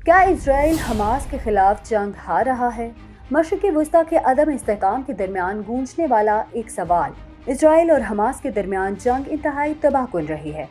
کیا اسرائیل حماس کے خلاف جنگ ہار رہا ہے؟ مشرق وسطیٰ کے عدم استحکام کے درمیان گونجنے والا ایک سوال۔ اسرائیل اور حماس کے درمیان جنگ انتہائی تباہ کن رہی ہے۔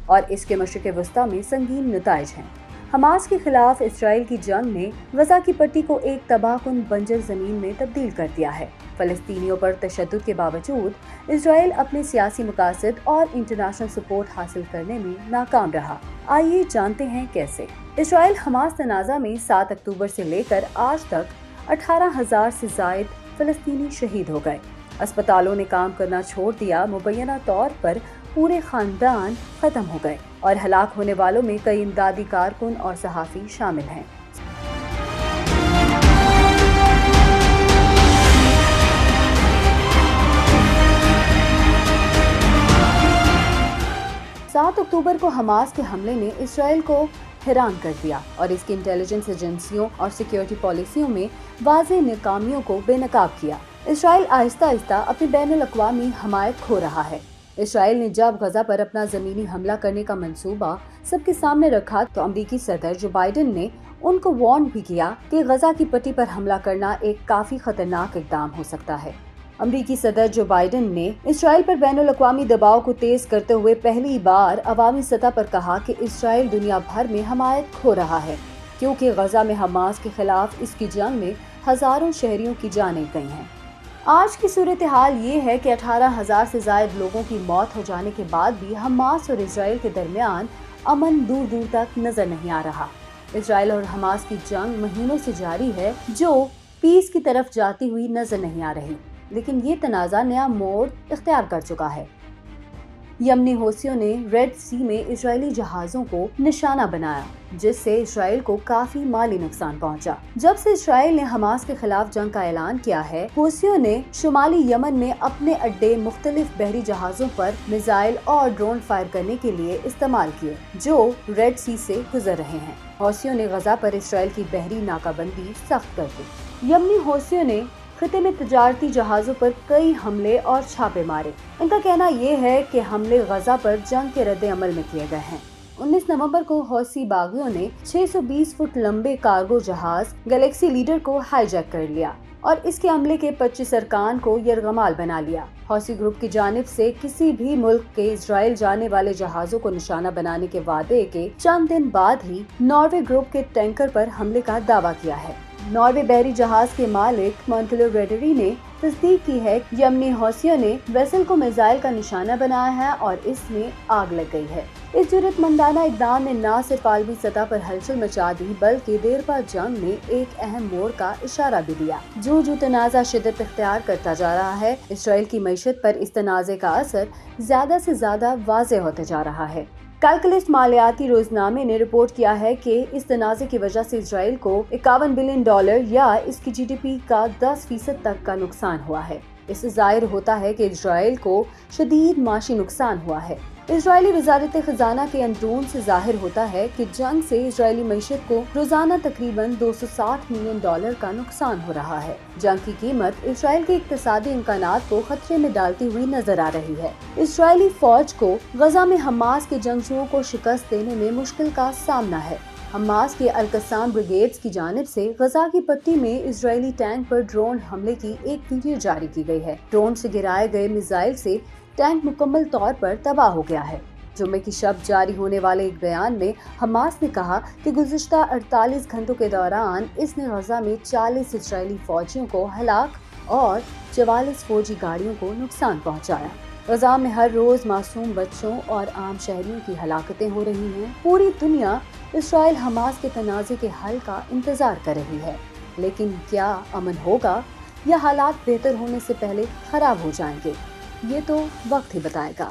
اور اس کے مشرق وسطیٰ میں سنگین نتائج ہیں۔ حماس کے خلاف اسرائیل کی جنگ نے غزہ کی پٹی کو ایک تباہ کن بنجر زمین میں تبدیل کر دیا ہے۔ فلسطینیوں پر تشدد کے باوجود اسرائیل اپنے سیاسی مقاصد اور انٹرنیشنل سپورٹ حاصل کرنے میں ناکام رہا۔ آئیے جانتے ہیں کیسے۔ اسرائیل حماس تنازع میں 7 اکتوبر سے لے کر آج تک 18,000 سے زائد فلسطینی شہید ہو گئے۔ اسپتالوں نے کام کرنا چھوڑ دیا، مبینہ طور پر پورے خاندان ختم ہو گئے اور ہلاک ہونے والوں میں کئی امدادی کارکن اور صحافی شامل ہیں۔ 7 اکتوبر کو حماس کے حملے نے اسرائیل کو حیران کر دیا اور اس کی انٹیلیجنس ایجنسیوں اور سیکیورٹی پالیسیوں میں واضح ناکامیوں کو بے نقاب کیا۔ اسرائیل آہستہ آہستہ اپنی بین الاقوامی حمایت کھو رہا ہے۔ اسرائیل نے جب غزہ پر اپنا زمینی حملہ کرنے کا منصوبہ سب کے سامنے رکھا تو امریکی صدر جو بائیڈن نے ان کو وارن بھی کیا کہ غزہ کی پٹی پر حملہ کرنا ایک کافی خطرناک اقدام ہو سکتا ہے۔ امریکی صدر جو بائیڈن نے اسرائیل پر بین الاقوامی دباؤ کو تیز کرتے ہوئے پہلی بار عوامی سطح پر کہا کہ اسرائیل دنیا بھر میں حمایت کھو رہا ہے کیونکہ غزہ میں حماس کے خلاف اس کی جنگ میں ہزاروں شہریوں کی جانیں گئی ہیں۔ آج کی صورتحال یہ ہے کہ 18,000 سے زائد لوگوں کی موت ہو جانے کے بعد بھی حماس اور اسرائیل کے درمیان امن دور دور تک نظر نہیں آ رہا۔ اسرائیل اور حماس کی جنگ مہینوں سے جاری ہے جو پیس کی طرف جاتی ہوئی نظر نہیں آ رہی، لیکن یہ تنازع نیا موڑ اختیار کر چکا ہے۔ یمنی حوثیوں نے ریڈ سی میں اسرائیلی جہازوں کو نشانہ بنایا جس سے اسرائیل کو کافی مالی نقصان پہنچا۔ جب سے اسرائیل نے حماس کے خلاف جنگ کا اعلان کیا ہے، حوثیوں نے شمالی یمن میں اپنے اڈے مختلف بحری جہازوں پر میزائل اور ڈرون فائر کرنے کے لیے استعمال کیے جو ریڈ سی سے گزر رہے ہیں۔ حوثیوں نے غزہ پر اسرائیل کی بحری ناکہ بندی سخت کر دی۔ یمنی حوثیوں نے خطے میں تجارتی جہازوں پر کئی حملے اور چھاپے مارے۔ ان کا کہنا یہ ہے کہ حملے غزہ پر جنگ کے رد عمل میں کیے گئے ہیں۔ 19 نومبر کو حوثی باغیوں نے 620 فٹ لمبے کارگو جہاز گلیکسی لیڈر کو ہائی جیک کر لیا اور اس کے عملے کے 25 ارکان کو یرغمال بنا لیا۔ حوثی گروپ کی جانب سے کسی بھی ملک کے اسرائیل جانے والے جہازوں کو نشانہ بنانے کے وعدے کے چند دن بعد ہی ناروے گروپ کے ٹینکر پر حملے کا دعویٰ کیا ہے۔ ناروے بحری جہاز کے مالک مونٹلو ریڈری نے تصدیق کی ہے کہ یمنی حوثیوں نے ویسل کو میزائل کا نشانہ بنایا ہے اور اس میں آگ لگ گئی ہے۔ اس جرأت مندانہ اقدام نے نہ صرف عالمی سطح پر ہلچل مچا دی بلکہ دیر پا جنگ میں ایک اہم موڑ کا اشارہ بھی دیا۔ جو تنازع شدت اختیار کرتا جا رہا ہے، اسرائیل کی معیشت پر اس تنازع کا اثر زیادہ سے زیادہ واضح ہوتا جا رہا ہے۔ کیلکلسٹ مالیاتی روزنامے نے رپورٹ کیا ہے کہ اس تنازع کی وجہ سے اسرائیل کو $51 بلین یا اس کی جی ڈی پی کا 10% تک کا نقصان ہوا ہے۔ اس سے ظاہر ہوتا ہے کہ اسرائیل کو شدید معاشی نقصان ہوا ہے۔ اسرائیلی وزارت خزانہ کے اندرون سے ظاہر ہوتا ہے کہ جنگ سے اسرائیلی معیشت کو روزانہ تقریباً $260 ملین کا نقصان ہو رہا ہے۔ جنگ کی قیمت اسرائیل کے اقتصادی امکانات کو خطرے میں ڈالتی ہوئی نظر آ رہی ہے۔ اسرائیلی فوج کو غزہ میں حماس کے جنگجوؤں کو شکست دینے میں مشکل کا سامنا ہے۔ حماس کے القسام بریگیڈز کی جانب سے غزہ کی پٹی میں اسرائیلی ٹینک پر ڈرون حملے کی ایک ویڈیو جاری کی گئی ہے۔ ڈرون سے گرائے گئے میزائل سے ٹینک مکمل طور پر تباہ ہو گیا ہے۔ جمعے کی شب جاری ہونے والے ایک بیان میں حماس نے کہا کہ گزشتہ 48 گھنٹوں کے دوران اس نے غزہ میں 40 اسرائیلی فوجیوں کو ہلاک اور 44 فوجی گاڑیوں کو نقصان پہنچایا۔ غزہ میں ہر روز معصوم بچوں اور عام شہریوں کی ہلاکتیں ہو رہی ہیں۔ پوری دنیا اسرائیل حماس کے تنازع کے حل کا انتظار کر رہی ہے، لیکن کیا امن ہوگا یا حالات بہتر ہونے سے پہلے خراب ہو جائیں گے؟ یہ تو وقت ہی بتائے گا۔